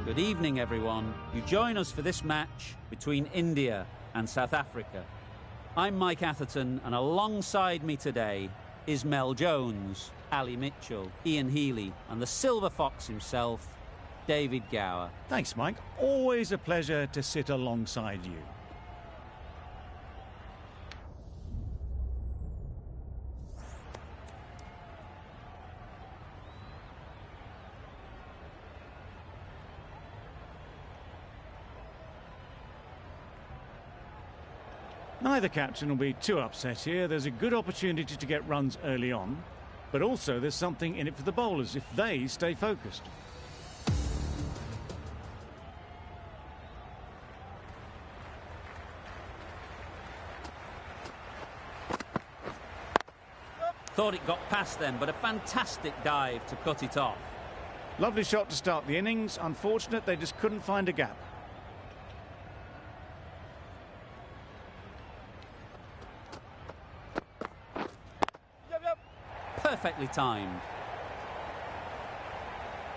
Good evening, everyone. You join us for this match between India and South Africa. I'm Mike Atherton, and alongside me today is Mel Jones, Ali Mitchell, Ian Healy, and the Silver Fox himself, David Gower. Thanks, Mike. Always a pleasure to sit alongside you. Neither captain will be too upset here. There's a good opportunity to get runs early on, but also there's something in it for the bowlers if they stay focused. Thought it got past them, but a fantastic dive to cut it off. Lovely shot to start the innings. Unfortunate they just couldn't find a gap. Perfectly timed.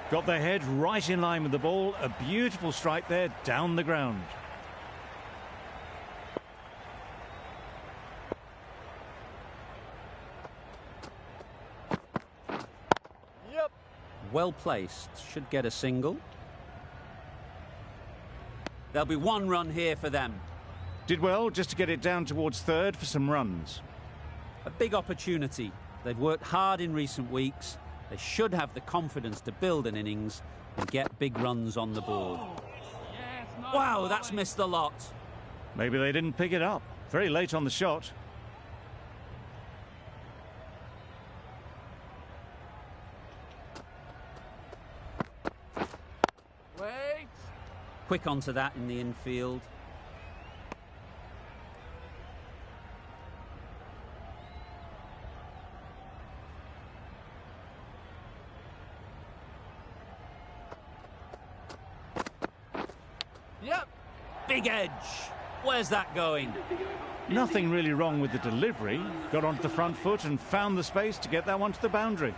Got their head right in line with the ball. A beautiful strike there down the ground. Well placed. Should get a single. There'll be one run here for them. Did well just to get it down towards third for some runs. A big opportunity. They've worked hard in recent weeks. They should have the confidence to build an innings and get big runs on the board. Wow, that's missed the lot. Maybe they didn't pick it up. Very late on the shot. Wait. Quick onto that in the infield. Big edge. Where's that going? Nothing really wrong with the delivery. Got onto the front foot and found the space to get that one to the boundary.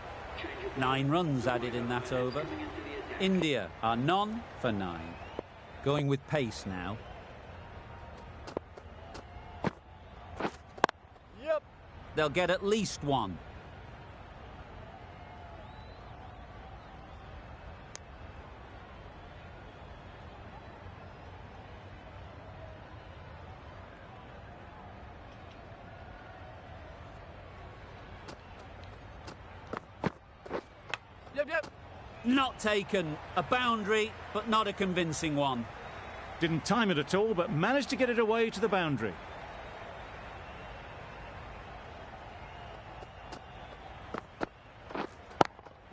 9 runs added in that over. India are none for 9. Going with pace now. They'll get at least 1. Not taken. A boundary, but not a convincing one. Didn't time it at all, but managed to get it away to the boundary.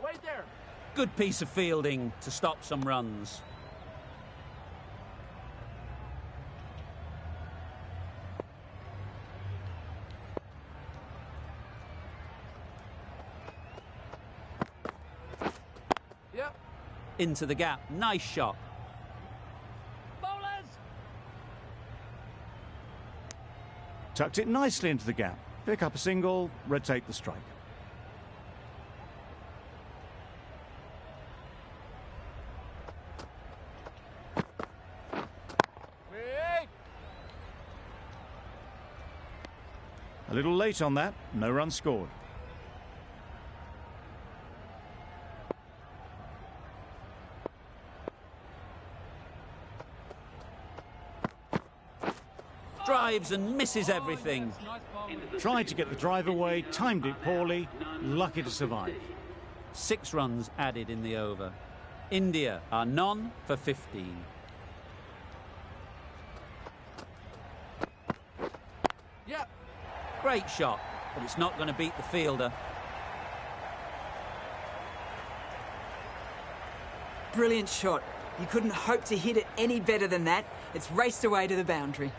Wait there. Good piece of fielding to stop some runs. Into the gap. Nice shot. Bowlers! Tucked it nicely into the gap. Pick up a single, rotate the strike. Wait. A little late on that. No run scored. Drives and misses everything. Tried to get the drive away, timed it poorly, lucky to survive. 6 runs added in the over. India are none for 15. Great shot, but it's not going to beat the fielder. Brilliant shot. You couldn't hope to hit it any better than that. It's raced away to the boundary.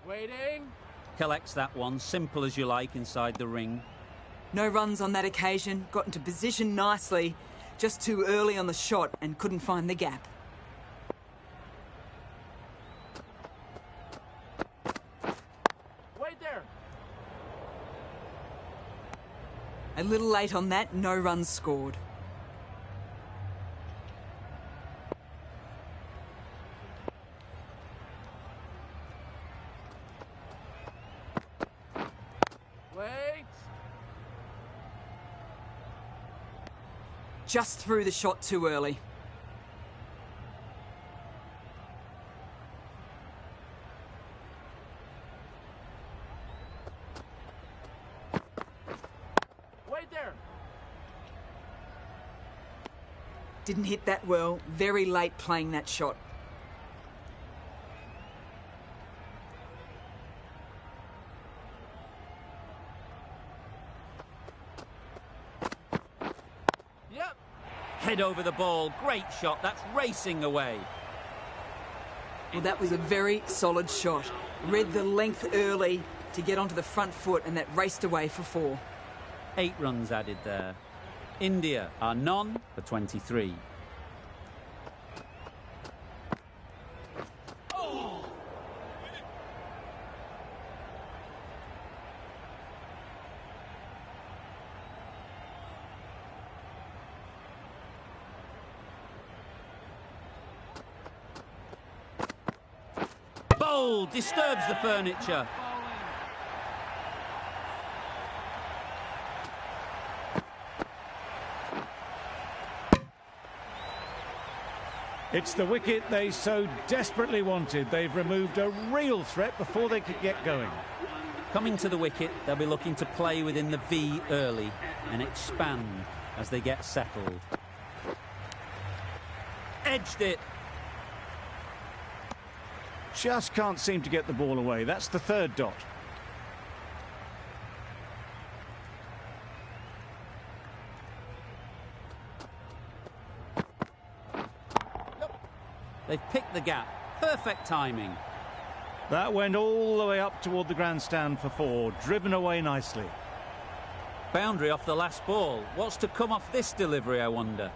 Waiting. Collects that one, simple as you like, inside the ring. No runs on that occasion, got into position nicely, just too early on the shot and couldn't find the gap. Wait there. A little late on that, no runs scored. Wait! Just threw the shot too early. Wait there! Didn't hit that well. Very late playing that shot. Yep! Head over the ball. Great shot. That's racing away. Well, that was a very solid shot. Read the length early to get onto the front foot, and that raced away for 4. 8 runs added there. India are none for 23. Bold, disturbs the furniture. It's the wicket they so desperately wanted. They've removed a real threat before they could get going. Coming to the wicket, they'll be looking to play within the V early and expand as they get settled. Edged it. Just can't seem to get the ball away. That's the 3rd dot. They've picked the gap. Perfect timing. That went all the way up toward the grandstand for 4, driven away nicely. Boundary off the last ball. What's to come off this delivery, I wonder?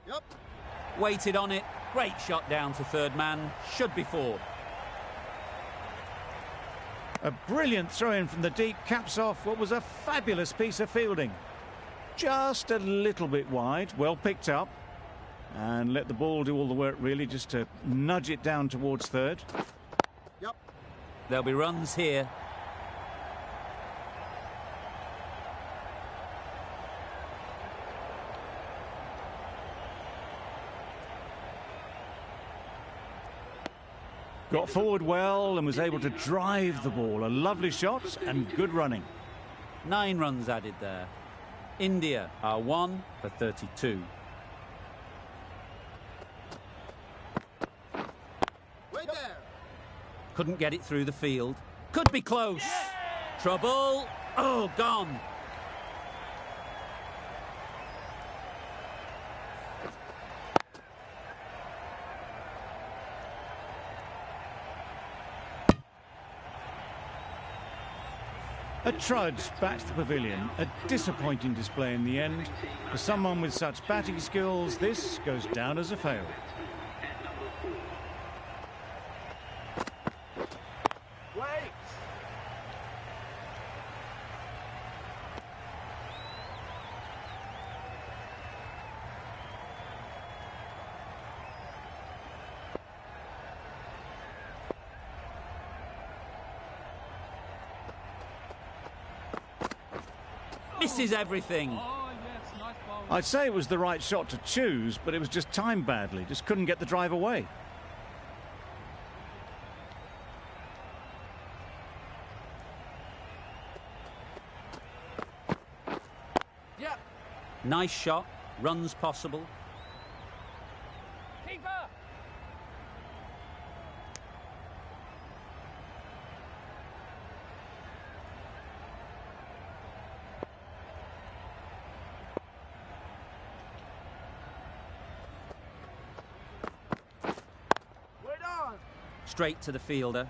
Yep! Waited on it. Great shot down to 3rd man. Should be 4. A brilliant throw-in from the deep caps off what was a fabulous piece of fielding. Just a little bit wide, well picked up. And let the ball do all the work, really, just to nudge it down towards 3rd. Yep! There'll be runs here. Got forward well and was able to drive the ball. A lovely shot and good running. 9 runs added there. India are 1 for 32. Wait there! Couldn't get it through the field. Could be close. Trouble. Oh, gone. A trudge back to the pavilion. A disappointing display in the end. For someone with such batting skills, this goes down as a fail. Wait! Misses everything. Oh, yes, nice ball. I'd say it was the right shot to choose, but it was just timed badly. Just couldn't get the drive away. Yep! Nice shot. Runs possible. Keeper! Wait on! Straight to the fielder.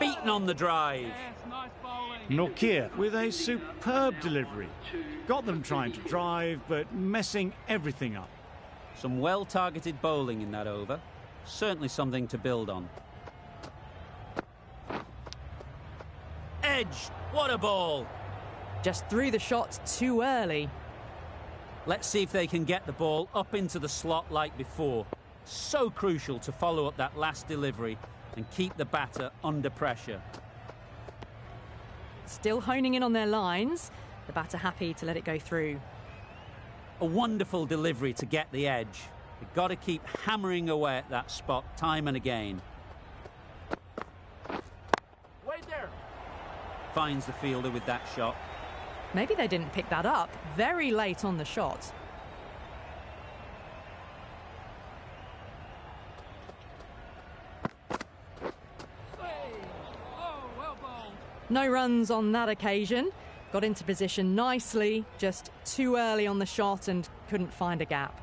beaten on the drive. Yes, nice bowling. Nokia with a superb delivery. Got them trying to drive, but messing everything up. Some well-targeted bowling in that over. Certainly something to build on. Edge! What a ball! Just threw the shot too early. Let's see if they can get the ball up into the slot like before. So crucial to follow up that last delivery and keep the batter under pressure. Still honing in on their lines. The batter happy to let it go through. A wonderful delivery to get the edge. They've got to keep hammering away at that spot time and again. Wait there. Finds the fielder with that shot. Maybe they didn't pick that up very late on the shot. Hey. Oh, well bowled. No runs on that occasion. Got into position nicely, just too early on the shot and couldn't find a gap.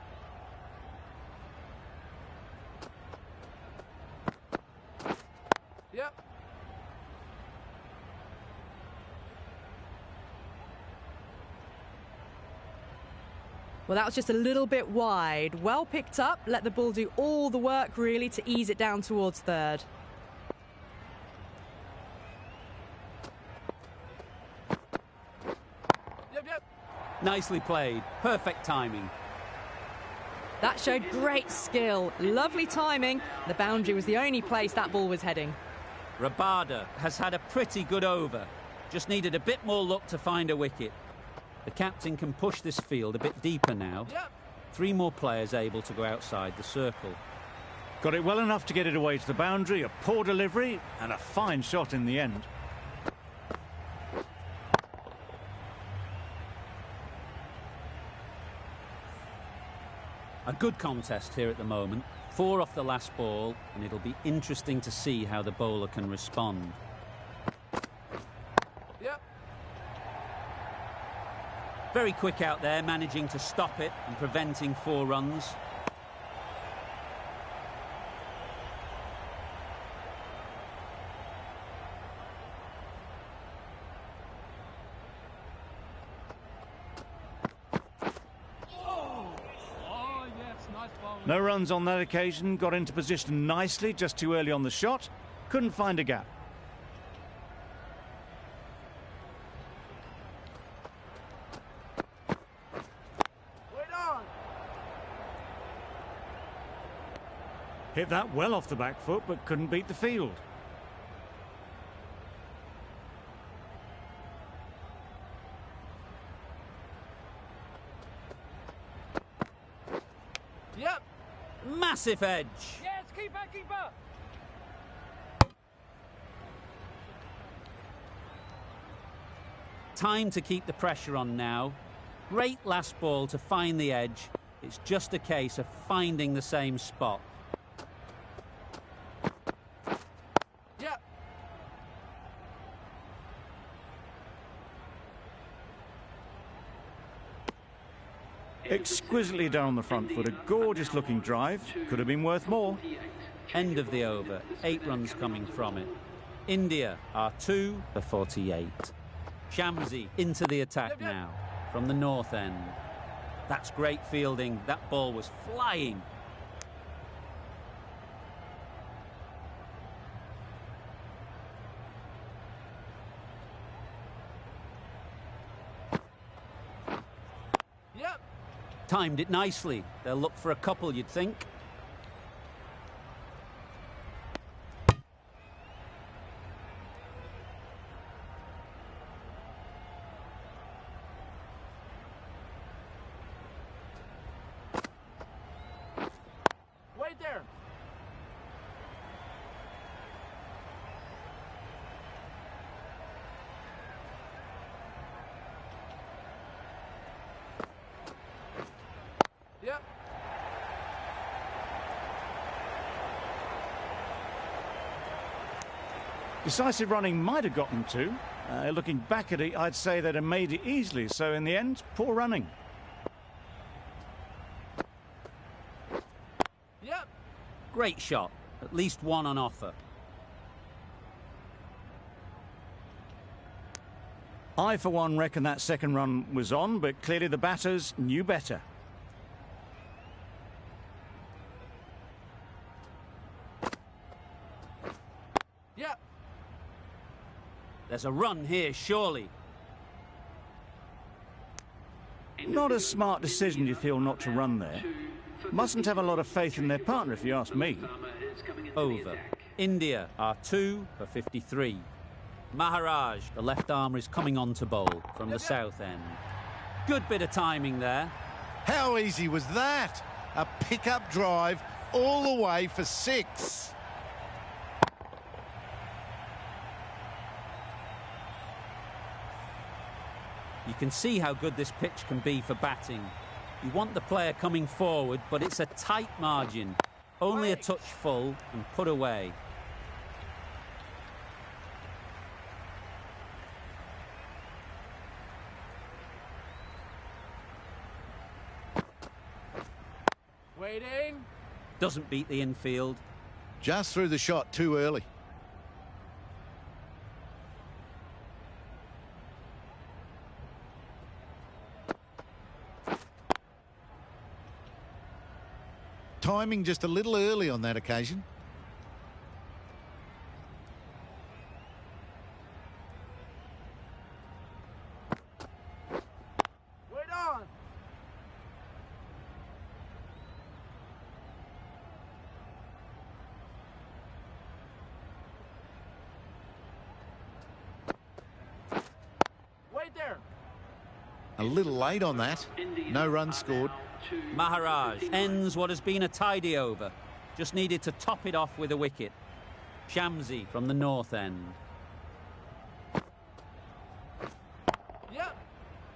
Yep. Well, that was just a little bit wide. Well picked up, let the ball do all the work really to ease it down towards third. Yep. Nicely played. Perfect timing. That showed great skill, lovely timing. The boundary was the only place that ball was heading. Rabada has had a pretty good over. Just needed a bit more luck to find a wicket. The captain can push this field a bit deeper now. Yep. 3 more players able to go outside the circle. Got it well enough to get it away to the boundary, a poor delivery and a fine shot in the end. A good contest here at the moment. 4 off the last ball, and it'll be interesting to see how the bowler can respond. Yep. Very quick out there, managing to stop it and preventing 4 runs. Oh, yes, nice bowling. No runs on that occasion, got into position nicely, just too early on the shot. Couldn't find a gap. Wait on. Hit that well off the back foot, but couldn't beat the field. Yep. Massive edge. Yes, keeper. Time to keep the pressure on now. Great last ball to find the edge. It's just a case of finding the same spot. Yep. Exquisitely done on the front foot, a gorgeous looking drive. Could have been worth more. End of the over. 8 runs coming from it. India are 2 for 48. Shamsi into the attack now from the north end. That's great fielding. That ball was flying. Yep. Timed it nicely. They'll look for a couple, you'd think. Wait there. Yep. Decisive running might have gotten 2. Looking back at it, I'd say they'd have made it easily. So in the end, poor running. Yep. Great shot. At least 1 on offer. I, for one, reckon that second run was on, but clearly the batters knew better. Yeah. There's a run here, surely. Not a smart decision, you feel, not to run there. Mustn't have a lot of faith in their partner, if you ask me. Over. India are 2 for 53. Maharaj, the left armer, is coming on to bowl from the south end. Good bit of timing there. How easy was that? A pickup drive all the way for 6. You can see how good this pitch can be for batting. You want the player coming forward, but it's a tight margin. Only a touch full and put away. Waiting. Doesn't beat the infield. Just threw the shot too early. Timing just a little early on that occasion. Wait on. Wait there. A little late on that. No run scored. Maharaj ends what has been a tidy over. Just needed to top it off with a wicket. Shamsi from the north end. Yep.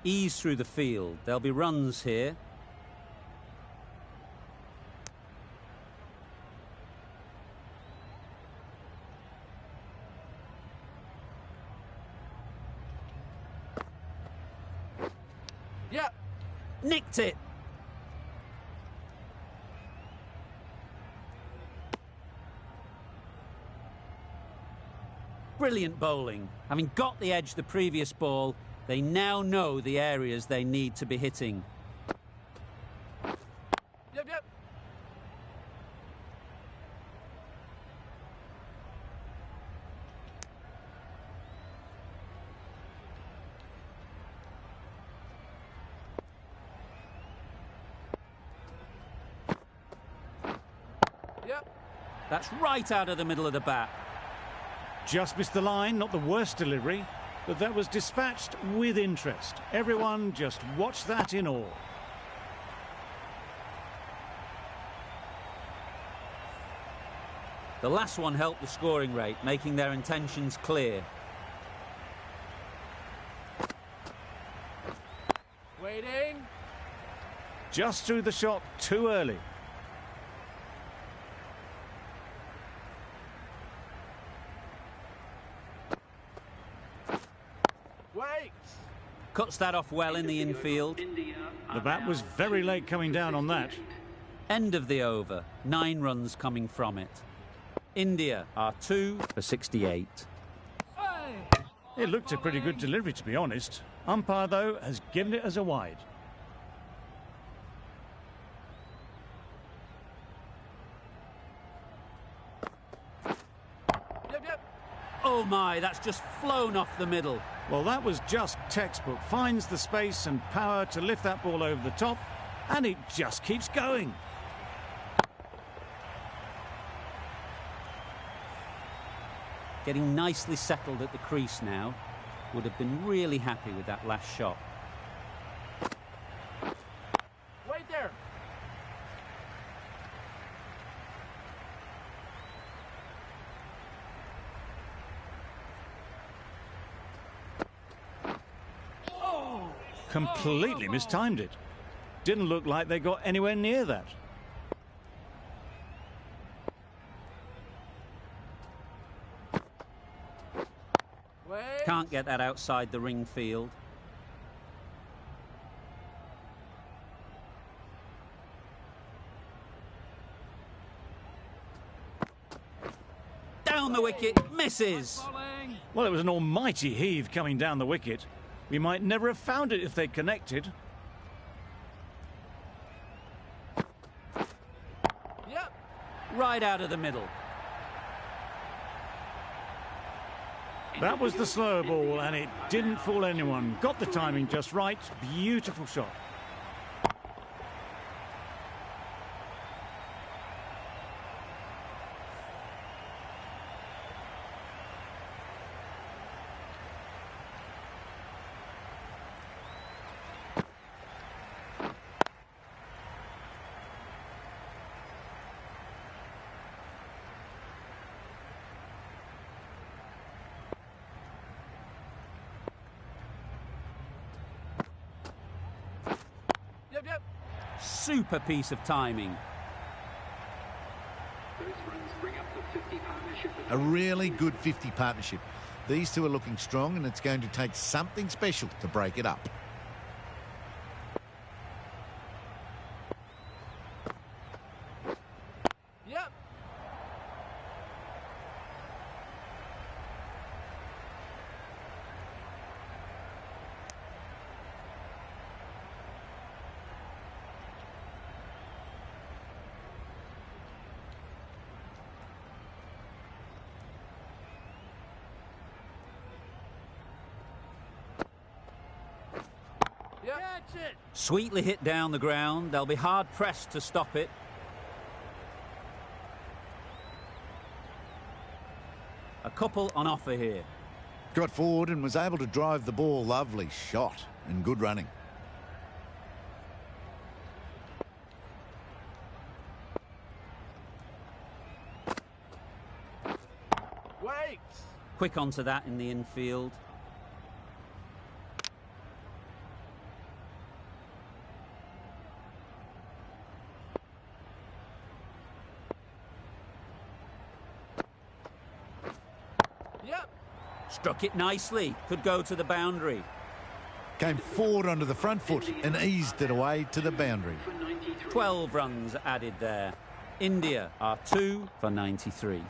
Ease through the field. There'll be runs here. Yep. Nicked it. Brilliant bowling. Having got the edge the previous ball, they now know the areas they need to be hitting. Yep, yep. Yep. That's right out of the middle of the bat. Just missed the line, not the worst delivery, but that was dispatched with interest. Everyone just watched that in awe. The last one helped the scoring rate, making their intentions clear. Waiting. Just threw the shot too early. Wait. Cuts that off well in the infield. The bat was very late coming down on that. End of the over. 9 runs coming from it. India are 2 for 68. It looked a pretty good delivery, to be honest. Umpire, though, has given it as a wide. Yep, yep. Oh my, that's just flown off the middle. Well, that was just textbook. Finds the space and power to lift that ball over the top, and it just keeps going. Getting nicely settled at the crease now. Would have been really happy with that last shot. Wait there. Completely mistimed it. Didn't look like they got anywhere near that. Wait. Can't get that outside the ring field. Down the wicket, misses. Well, it was an almighty heave coming down the wicket. We might never have found it if they'd connected. Yep. Right out of the middle. That was the slow ball, and it didn't fool anyone. Got the timing just right. Beautiful shot. Yep. Super piece of timing. Those runs bring up the 50 partnership. A really good 50 partnership. These two are looking strong, and it's going to take something special to break it up. Yep. Catch it. Sweetly hit down the ground. They'll be hard pressed to stop it. A couple on offer here. Got forward and was able to drive the ball. Lovely shot and good running. Wait. Quick onto that in the infield. Yep. Struck it nicely. Could go to the boundary. Came forward onto the front foot and eased it away to the boundary. 12 runs added there. India are 2 for 93.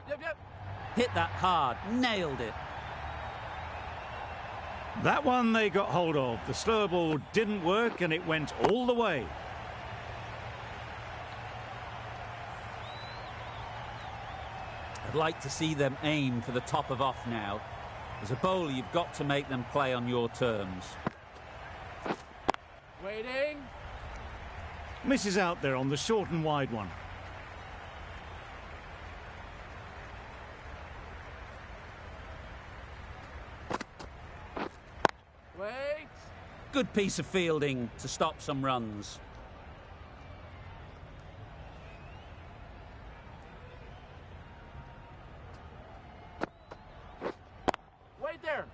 Yep. Hit that hard. Nailed it. That one they got hold of. The slow ball didn't work, and it went all the way. I'd like to see them aim for the top of off now. As a bowler, you've got to make them play on your terms. Waiting. Misses out there on the short and wide one. Wait. Good piece of fielding to stop some runs. Wait there.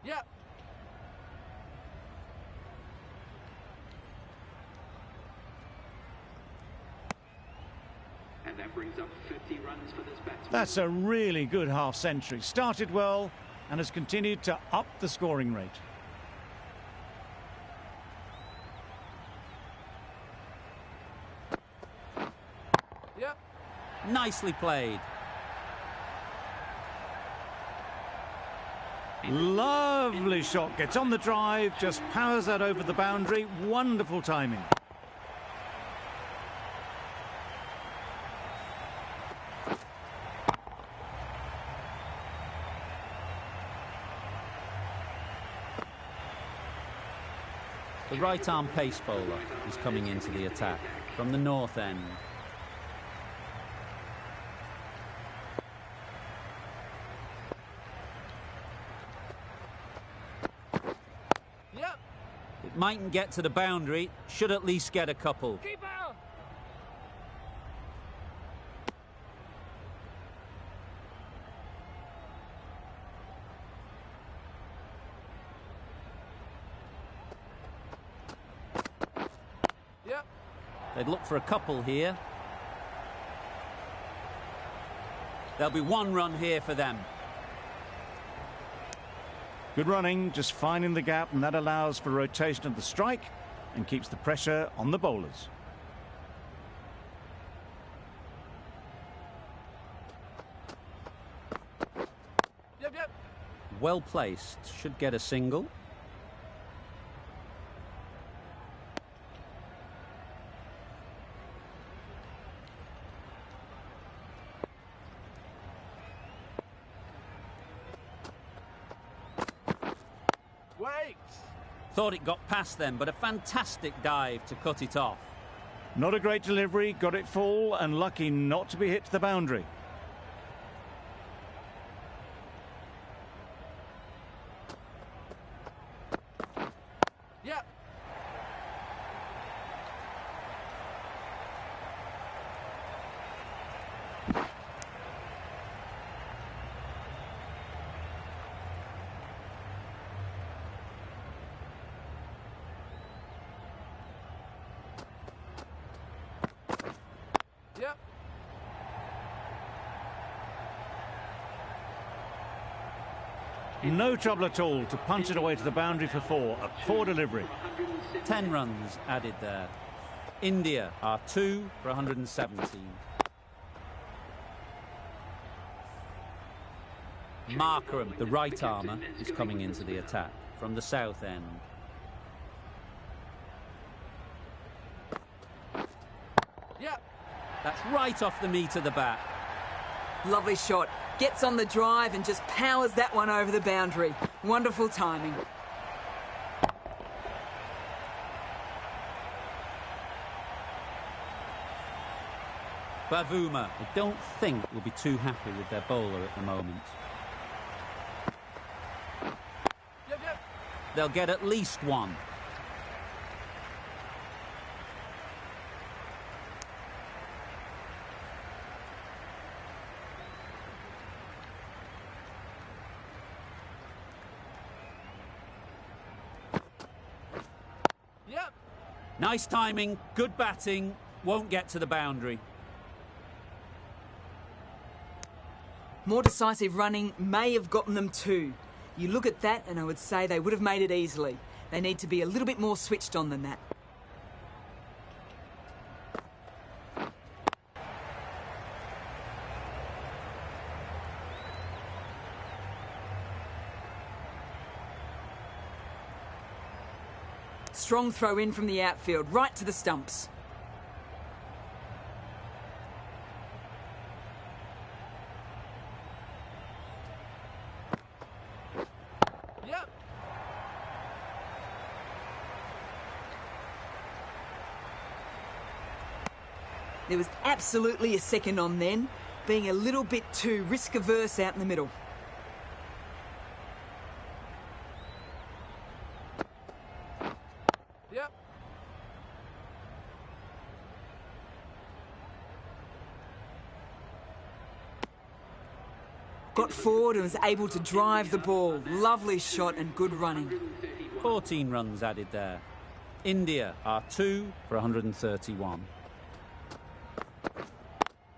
Yep. And that brings up 50 runs for this batsman. That's a really good half century. Started well and has continued to up the scoring rate. Yep. Nicely played. Lovely shot. Gets on the drive, just powers that over the boundary. Wonderful timing. The right-arm pace bowler is coming into the attack from the north end. Yep. It mightn't get to the boundary, should at least get a couple. Keep out. Yep. They'd look for a couple here. There'll be 1 run here for them. Good running, just finding the gap, and that allows for rotation of the strike and keeps the pressure on the bowlers. Yep, yep. Well placed, should get a single. Wait. Thought it got past them, but a fantastic dive to cut it off. Not a great delivery, got it full and lucky not to be hit to the boundary. Yep. Yep. No trouble at all to punch it away to the boundary for 4. A poor delivery. 10 runs added there. India are 2 for 117. Markram, the right armour, is coming into the attack from the south end. Yep. That's right off the meat of the bat. Lovely shot. Gets on the drive and just powers that one over the boundary. Wonderful timing. Bavuma, I don't think will be too happy with their bowler at the moment. Yep, yep. They'll get at least 1. Yep. Nice timing, good batting, won't get to the boundary. More decisive running may have gotten them 2. You look at that and I would say they would have made it easily. They need to be a little bit more switched on than that. Strong throw in from the outfield, right to the stumps. Yep. There was absolutely a second on then, being a little bit too risk-averse out in the middle. Yep. Got forward and was able to drive the ball. Lovely shot and good running. 14 runs added there. India are 2 for 131.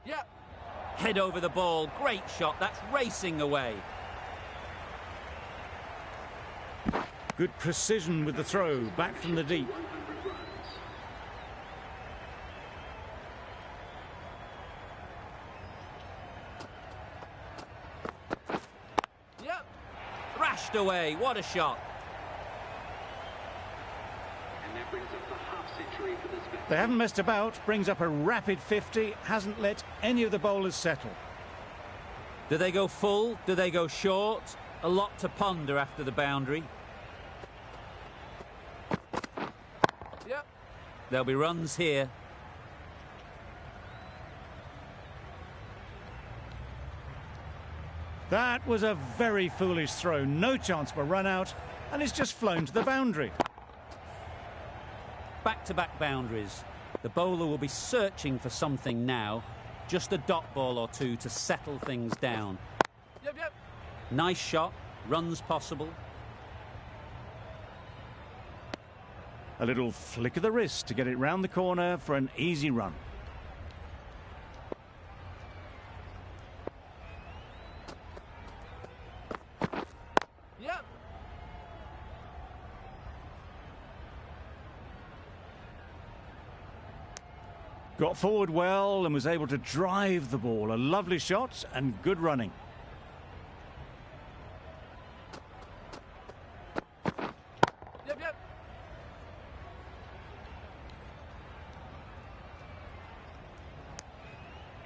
Yep. Head over the ball, great shot, that's racing away. Good precision with the throw, back from the deep. Yep. Thrashed away, what a shot. And that brings up the half century for this batsman. They haven't messed about, brings up a rapid 50, hasn't let any of the bowlers settle. Do they go full? Do they go short? A lot to ponder after the boundary. Yep. There'll be runs here. That was a very foolish throw, no chance for a run out, and it's just flown to the boundary. Back-to-back boundaries. The bowler will be searching for something now. Just a dot ball or 2 to settle things down. Yep, yep. Nice shot, runs possible. A little flick of the wrist to get it round the corner for an easy run. Got forward well and was able to drive the ball. A lovely shot and good running. Yep, yep.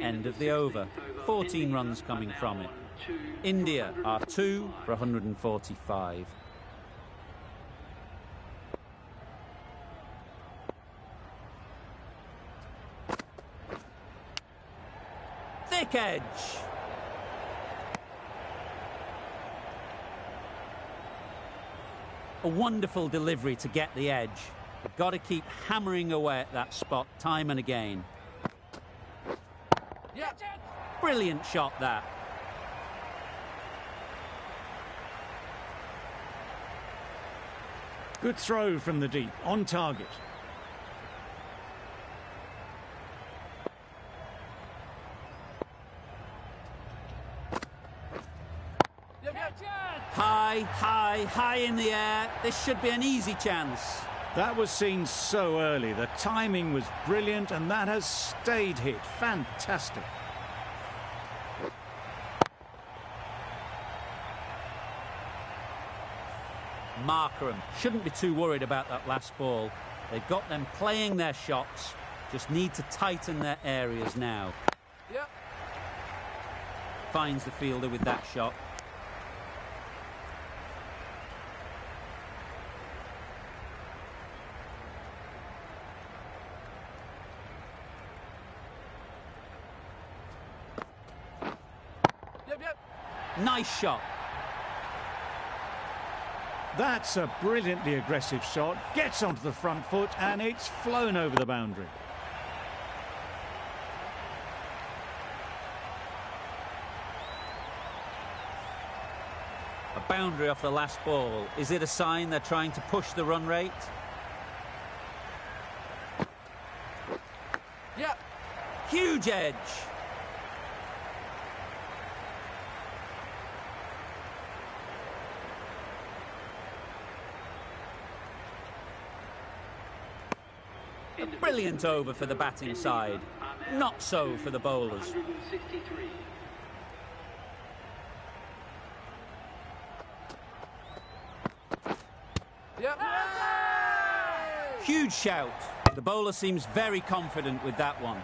End of the over. 14 runs coming from it. India are 2 for 145. Thick edge. A wonderful delivery to get the edge. Got to keep hammering away at that spot time and again. Yep. Brilliant shot that. Good throw from the deep, on target. Yep, yep. High in the air. This should be an easy chance. That was seen so early. The timing was brilliant and that has stayed hit. Fantastic. Markram shouldn't be too worried about that last ball. They've got them playing their shots. Just need to tighten their areas now. Yep. Finds the fielder with that shot. Yep, yep. Nice shot. That's a brilliantly aggressive shot. Gets onto the front foot and it's flown over the boundary. A boundary off the last ball. Is it a sign they're trying to push the run rate? Yep. Huge edge. A brilliant over for the batting side. Not so for the bowlers. 163. Yep. Huge shout. The bowler seems very confident with that one.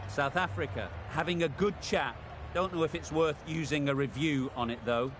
South Africa having a good chat. Don't know if it's worth using a review on it though.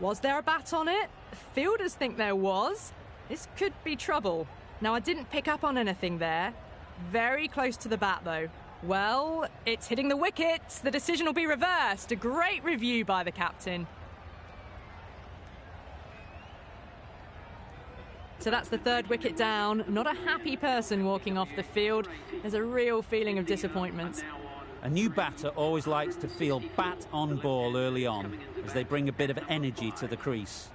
Was there a bat on it? Fielders think there was. This could be trouble. Now, I didn't pick up on anything there. Very close to the bat, though. Well, it's hitting the wickets. The decision will be reversed. A great review by the captain. So that's the third wicket down. Not a happy person walking off the field. There's a real feeling of disappointment. A new batter always likes to feel bat on ball early on as they bring a bit of energy to the crease.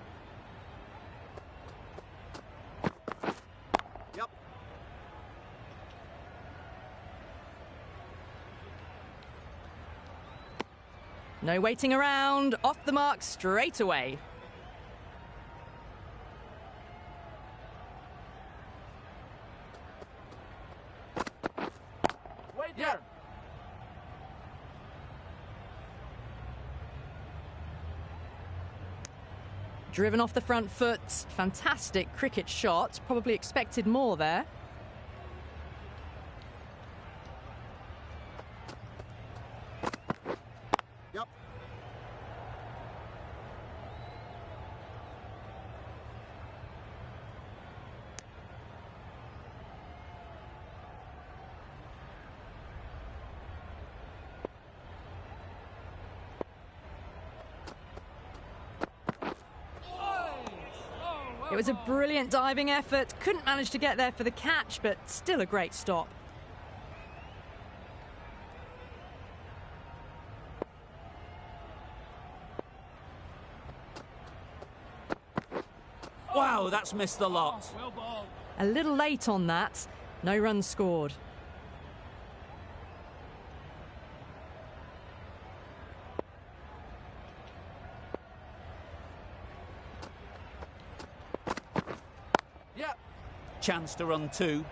Yep. No waiting around. Off the mark straight away. Wait there. Driven off the front foot. Fantastic cricket shot. Probably expected more there. Yep. It was a brilliant diving effort. Couldn't manage to get there for the catch, but still a great stop. Wow, that's missed the lot. A little late on that. No runs scored. Yep. Chance to run two.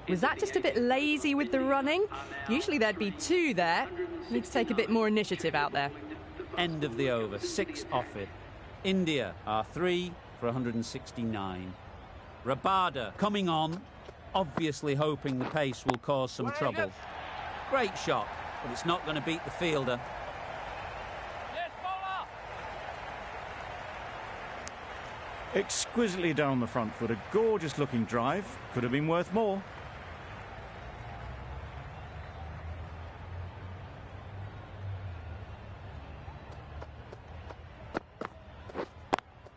Was that just a bit lazy with the running? Usually there'd be two there. Need to take a bit more initiative out there. End of the over, 6 off it. India are 3 for 169. Rabada coming on, obviously hoping the pace will cause some trouble. Great shot, but it's not going to beat the fielder. Exquisitely down the front foot, a gorgeous looking drive. Could have been worth more.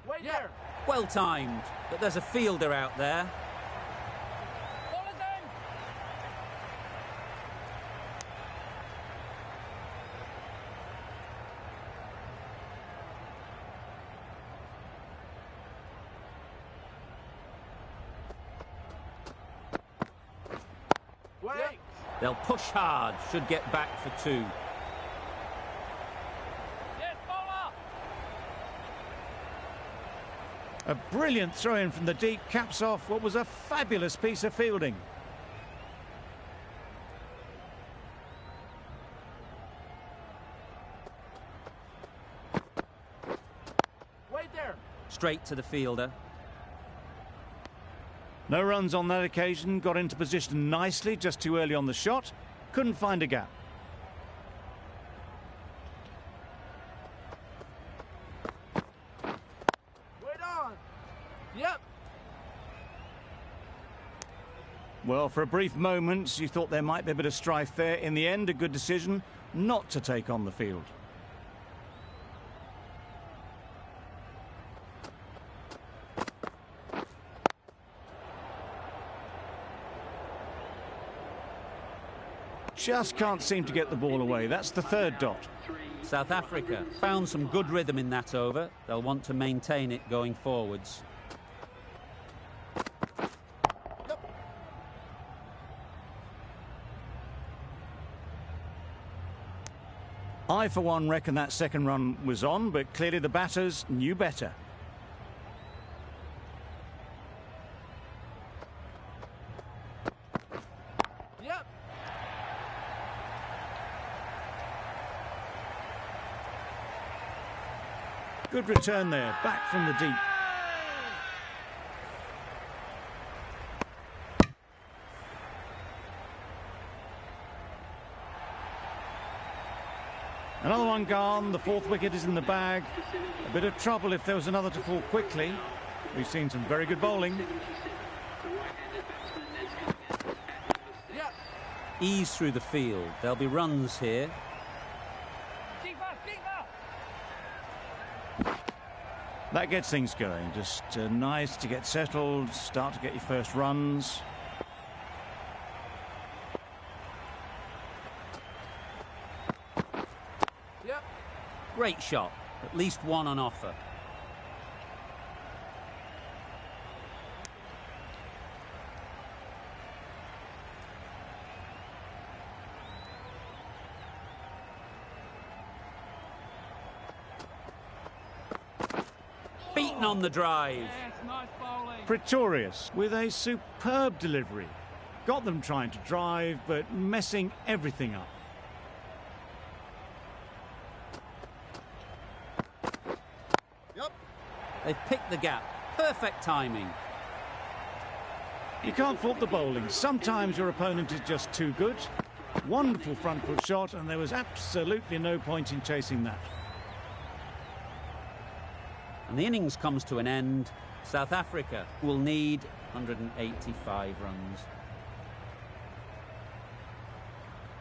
Wait there. Well timed, but there's a fielder out there. Wait. They'll push hard, should get back for 2. A brilliant throw-in from the deep caps off what was a fabulous piece of fielding. Wait there. Straight to the fielder. No runs on that occasion, got into position nicely, just too early on the shot. Couldn't find a gap. Wait on. Yep. Well, for a brief moment, you thought there might be a bit of strife there. In the end, a good decision not to take on the field. Just can't seem to get the ball away. That's the 3rd dot. South Africa found some good rhythm in that over. They'll want to maintain it going forwards. I, for one, reckon that second run was on, but clearly the batters knew better. Yep. Good return there, back from the deep. Another one gone, the 4th wicket is in the bag. A bit of trouble if there was another to fall quickly. We've seen some very good bowling. Yep. Ease through the field. There'll be runs here. That gets things going. Just nice to get settled, start to get your first runs. Yep. Great shot. At least one on offer. Beaten on the drive. Pretorius with a superb delivery. Got them trying to drive, but messing everything up. Yep. They've picked the gap. Perfect timing. You can't fault the bowling. Sometimes your opponent is just too good. Wonderful front foot shot, and there was absolutely no point in chasing that. And the innings comes to an end. South Africa will need 185 runs.